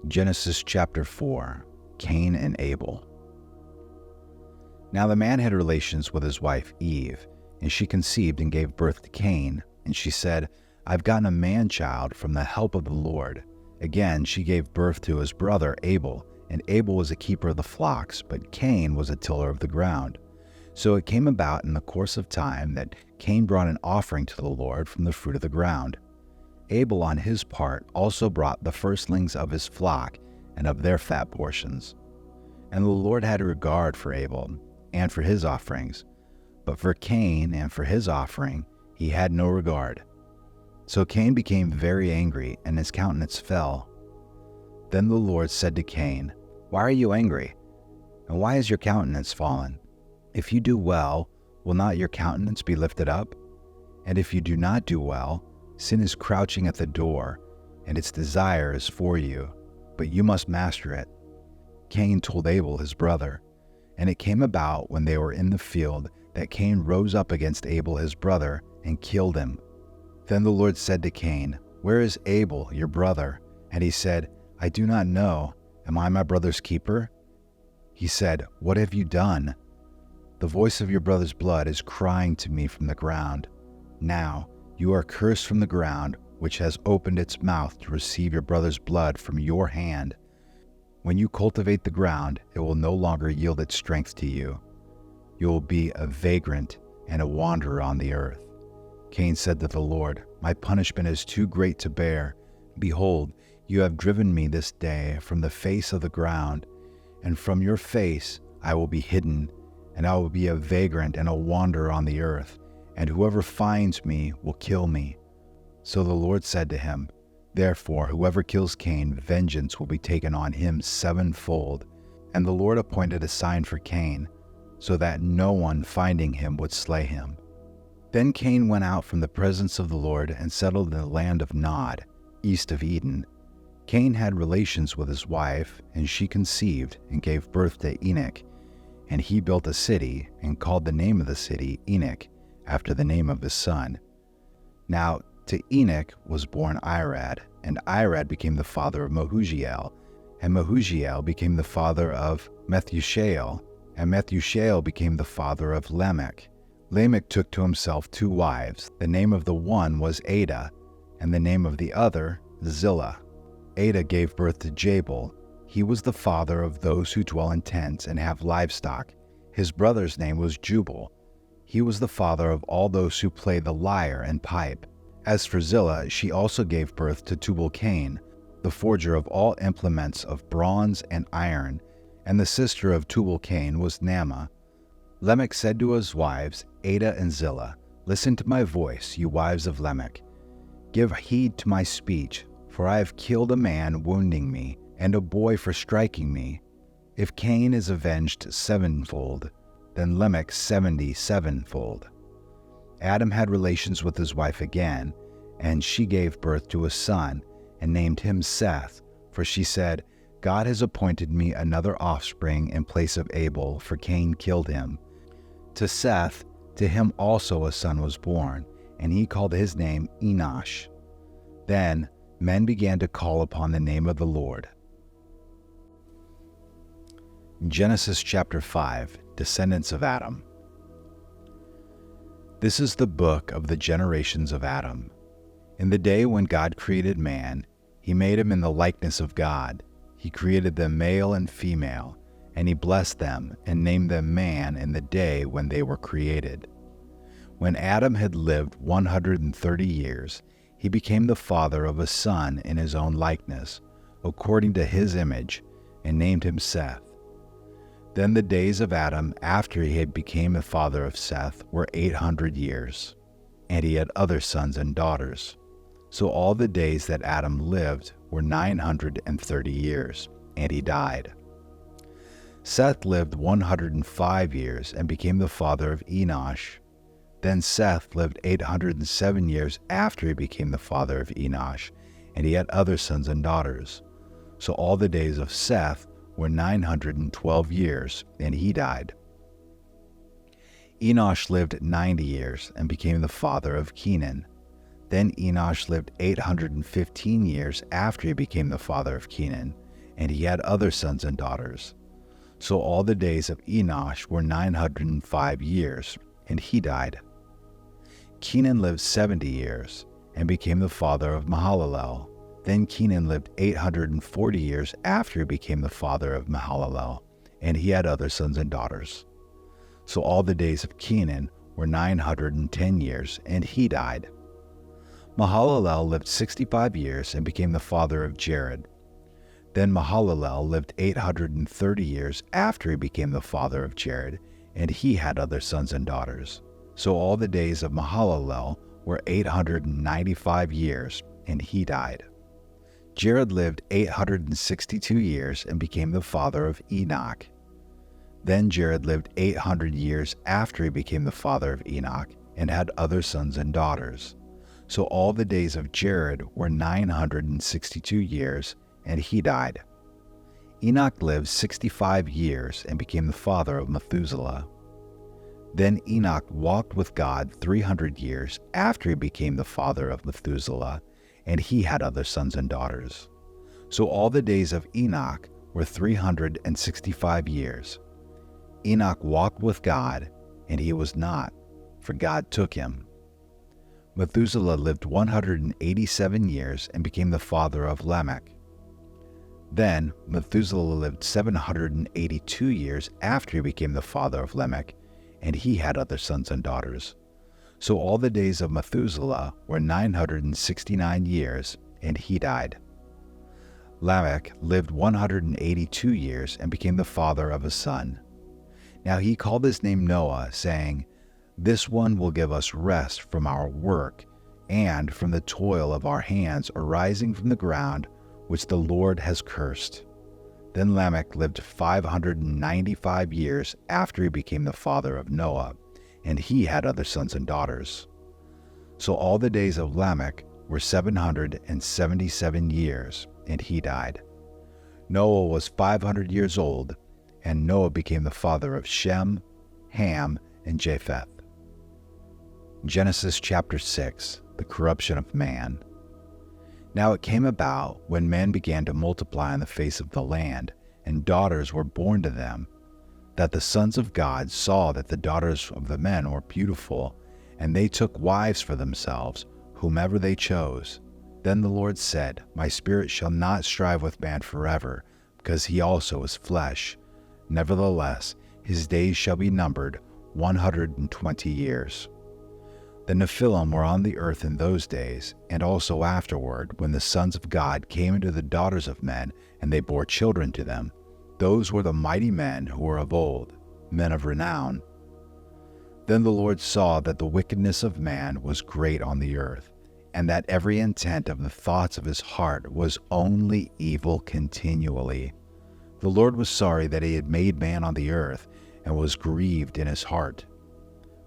Genesis chapter 4, Cain and Abel. Now the man had relations with his wife Eve, and she conceived and gave birth to Cain. And she said, I've gotten a man-child from the help of the Lord. Again she gave birth to his brother Abel, and Abel was a keeper of the flocks, but Cain was a tiller of the ground. So it came about in the course of time that Cain brought an offering to the Lord from the fruit of the ground. Abel on his part also brought the firstlings of his flock and of their fat portions. And the Lord had regard for Abel and for his offerings, but for Cain and for his offering he had no regard. So Cain became very angry, and his countenance fell. Then the Lord said to Cain, Why are you angry? And why is your countenance fallen? If you do well, will not your countenance be lifted up? And if you do not do well, sin is crouching at the door, and its desire is for you, but you must master it. Cain told Abel his brother, and it came about when they were in the field that Cain rose up against Abel his brother and killed him. Then the Lord said to Cain, Where is Abel, your brother? And he said, I do not know. Am I my brother's keeper? He said, What have you done? The voice of your brother's blood is crying to me from the ground. Now you are cursed from the ground, which has opened its mouth to receive your brother's blood from your hand. When you cultivate the ground, it will no longer yield its strength to you. You will be a vagrant and a wanderer on the earth. Cain said to the Lord, My punishment is too great to bear. Behold, you have driven me this day from the face of the ground, and from your face I will be hidden, and I will be a vagrant and a wanderer on the earth, and whoever finds me will kill me. So the Lord said to him, Therefore whoever kills Cain, vengeance will be taken on him sevenfold. And the Lord appointed a sign for Cain, so that no one finding him would slay him. Then Cain went out from the presence of the Lord and settled in the land of Nod, east of Eden. Cain had relations with his wife, and she conceived and gave birth to Enoch. And he built a city and called the name of the city Enoch, after the name of his son. Now to Enoch was born Irad, and Irad became the father of Mehujael, and Mehujael became the father of Methushael, and Methushael became the father of Lamech. Lamech took to himself 2 wives. The name of the one was Ada, and the name of the other Zillah. Ada gave birth to Jabal. He was the father of those who dwell in tents and have livestock. His brother's name was Jubal. He was the father of all those who play the lyre and pipe. As for Zillah, she also gave birth to Tubal-Cain, the forger of all implements of bronze and iron, and the sister of Tubal-Cain was Naamah. Lamech said to his wives, Ada and Zillah, Listen to my voice, you wives of Lamech. Give heed to my speech, for I have killed a man wounding me, and a boy for striking me. If Cain is avenged sevenfold, then Lamech 77-fold. Adam had relations with his wife again, and she gave birth to a son, and named him Seth, for she said, God has appointed me another offspring in place of Abel, for Cain killed him. To Seth, to him also a son was born, and he called his name Enosh. Then men began to call upon the name of the Lord. Genesis chapter 5, Descendants of Adam. This is the book of the generations of Adam. In the day when God created man, he made him in the likeness of God. He created them male and female, and he blessed them and named them man in the day when they were created. When Adam had lived 130 years, he became the father of a son in his own likeness, according to his image, and named him Seth. Then the days of Adam after he had become the father of Seth were 800 years, and he had other sons and daughters. So all the days that Adam lived were 930 years, and he died. Seth lived 105 years and became the father of Enosh. Then Seth lived 807 years after he became the father of Enosh, and he had other sons and daughters. So all the days of Seth were 912 years, and he died. Enosh lived 90 years and became the father of Kenan. Then Enosh lived 815 years after he became the father of Kenan, and he had other sons and daughters. So all the days of Enosh were 905 years, and he died. Kenan lived 70 years, and became the father of Mahalalel. Then Kenan lived 840 years after he became the father of Mahalalel, and he had other sons and daughters. So all the days of Kenan were 910 years, and he died. Mahalalel lived 65 years and became the father of Jared. Then Mahalalel lived 830 years after he became the father of Jared, and he had other sons and daughters. So all the days of Mahalalel were 895 years, and he died. Jared lived 862 years and became the father of Enoch. Then Jared lived 800 years after he became the father of Enoch, and had other sons and daughters. So all the days of Jared were 962 years, and he died. Enoch lived 65 years and became the father of Methuselah. Then Enoch walked with God 300 years after he became the father of Methuselah, and he had other sons and daughters. So all the days of Enoch were 365 years. Enoch walked with God, and he was not, for God took him. Methuselah lived 187 years and became the father of Lamech. Then Methuselah lived 782 years after he became the father of Lamech, and he had other sons and daughters. So all the days of Methuselah were 969 years, and he died. Lamech lived 182 years and became the father of a son. Now he called his name Noah, saying, "This one will give us rest from our work and from the toil of our hands arising from the ground, which the Lord has cursed." Then Lamech lived 595 years after he became the father of Noah, and he had other sons and daughters. So all the days of Lamech were 777 years, and he died. Noah was 500 years old, and Noah became the father of Shem, Ham, and Japheth. Genesis chapter 6, the corruption of man. Now it came about, when men began to multiply on the face of the land, and daughters were born to them, that the sons of God saw that the daughters of the men were beautiful, and they took wives for themselves, whomever they chose. Then the Lord said, "My spirit shall not strive with man forever, because he also is flesh. Nevertheless, his days shall be numbered 120 years. The Nephilim were on the earth in those days, and also afterward, when the sons of God came into the daughters of men, and they bore children to them. Those were the mighty men who were of old, men of renown. Then the Lord saw that the wickedness of man was great on the earth, and that every intent of the thoughts of his heart was only evil continually. The Lord was sorry that he had made man on the earth, and was grieved in his heart.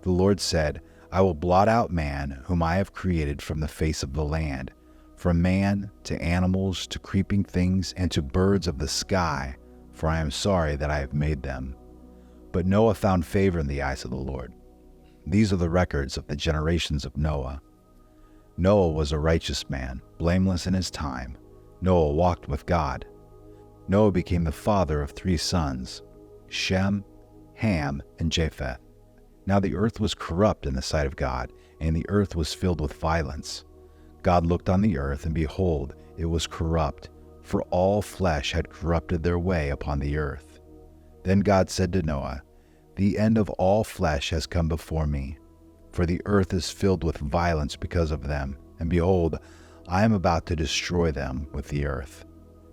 The Lord said, "I will blot out man, whom I have created from the face of the land, from man to animals to creeping things and to birds of the sky, for I am sorry that I have made them." But Noah found favor in the eyes of the Lord. These are the records of the generations of Noah. Noah was a righteous man, blameless in his time. Noah walked with God. Noah became the father of 3 sons, Shem, Ham, and Japheth. Now the earth was corrupt in the sight of God, and the earth was filled with violence. God looked on the earth, and behold, it was corrupt, for all flesh had corrupted their way upon the earth. Then God said to Noah, "The end of all flesh has come before me, for the earth is filled with violence because of them, and behold, I am about to destroy them with the earth.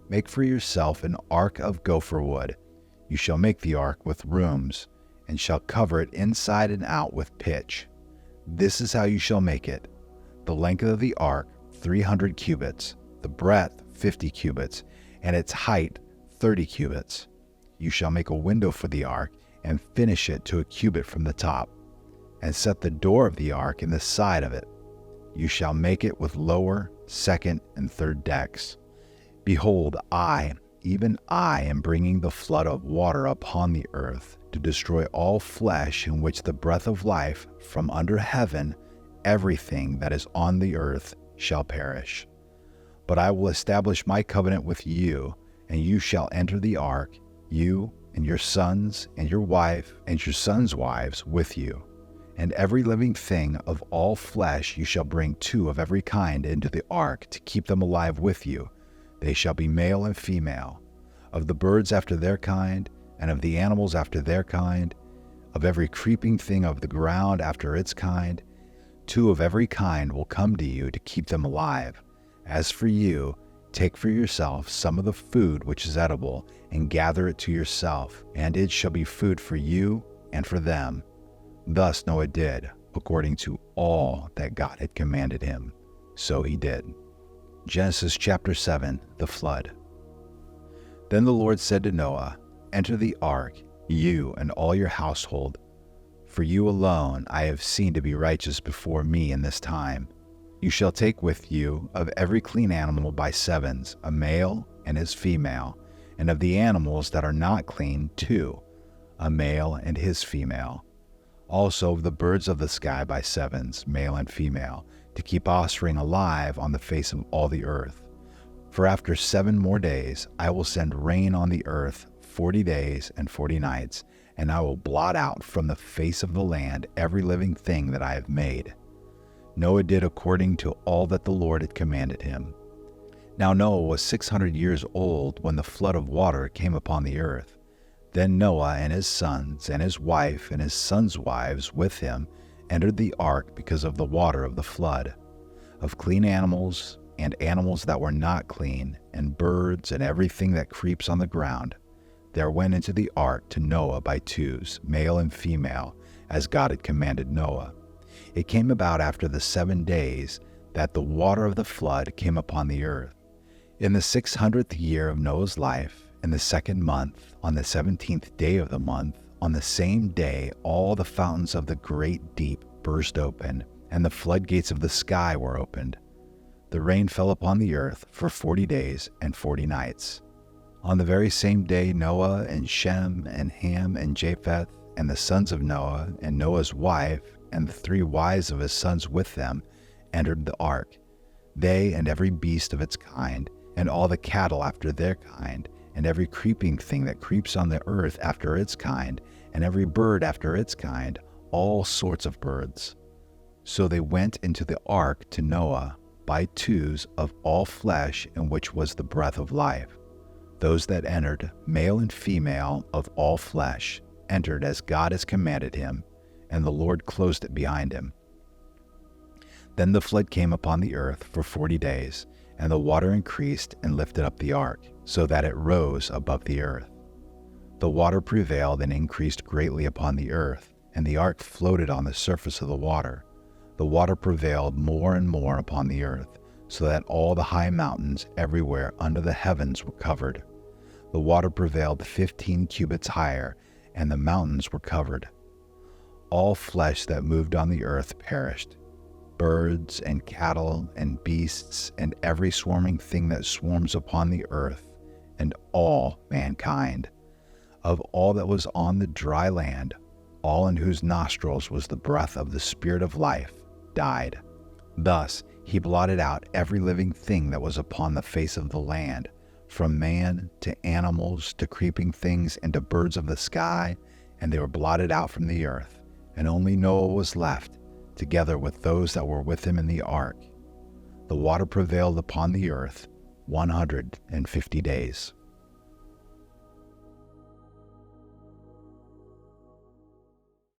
Make for yourself an ark of gopher wood. You shall make the ark with rooms, and shall cover it inside and out with pitch. This is how you shall make it: the length of the ark 300 cubits, the breadth 50 cubits, and its height 30 cubits. You shall make a window for the ark, and finish it to a cubit from the top, and set the door of the ark in the side of it. You shall make it with lower, second, and third decks. Behold, I, even I, am bringing the flood of water upon the earth, to destroy all flesh in which the breath of life from under heaven, everything that is on the earth, shall perish. But I will establish my covenant with you, And you shall enter the ark, you and your sons and your wife and your sons' wives with you. And every living thing of all flesh you shall bring 2 of every kind into the ark to keep them alive with you. They shall be male and female, of the birds after their kind, and of the animals after their kind, of every creeping thing of the ground after its kind. 2 of every kind will come to you to keep them alive. As for you, take for yourself some of the food which is edible, and gather it to yourself, and it shall be food for you and for them. Thus Noah did, according to all that God had commanded him. So he did. Genesis chapter 7, the flood. Then the Lord said to Noah, Enter the ark, you and all your household. For you alone I have seen to be righteous before me in this time. You shall take with you of every clean animal by 7s, a male and his female, and of the animals that are not clean 2, a male and his female. Also of the birds of the sky by 7s, male and female, to keep offspring alive on the face of all the earth. For after 7 more days I will send rain on the earth 40 days and 40 nights, and I will blot out from the face of the land every living thing that I have made. Noah did according to all that the Lord had commanded him. Now Noah was 600 years old when the flood of water came upon the earth. Then Noah and his sons and his wife and his sons' wives with him entered the ark because of the water of the flood. Of clean animals and animals that were not clean, and birds and everything that creeps on the ground, there went into the ark to Noah by 2s, male and female, as God had commanded Noah. It came about after the 7 days that the water of the flood came upon the earth. In the 600th year of Noah's life, in the 2nd month, on the 17th day of the month, on the same day all the fountains of the great deep burst open, and the floodgates of the sky were opened. The rain fell upon the earth for 40 days and 40 nights. On the very same day Noah and Shem and Ham and Japheth and the sons of Noah and Noah's wife and the 3 wives of his sons with them entered the ark, they and every beast of its kind, and all the cattle after their kind, and every creeping thing that creeps on the earth after its kind, and every bird after its kind, all sorts of birds. So they went into the ark to Noah by 2s of all flesh, in which was the breath of life. Those that entered, male and female of all flesh, entered as God has commanded him, and the Lord closed it behind him. Then the flood came upon the earth for 40 days, and the water increased and lifted up the ark, so that it rose above the earth. The water prevailed and increased greatly upon the earth, and the ark floated on the surface of the water. The water prevailed more and more upon the earth, so that all the high mountains everywhere under the heavens were covered. The water prevailed 15 cubits higher, and the mountains were covered. All flesh that moved on the earth perished, birds and cattle and beasts and every swarming thing that swarms upon the earth, and all mankind. Of all that was on the dry land, all in whose nostrils was the breath of the Spirit of life, died. Thus he blotted out every living thing that was upon the face of the land, from man to animals to creeping things and to birds of the sky, and they were blotted out from the earth, and only Noah was left, together with those that were with him in the ark. The water prevailed upon the earth 150 days.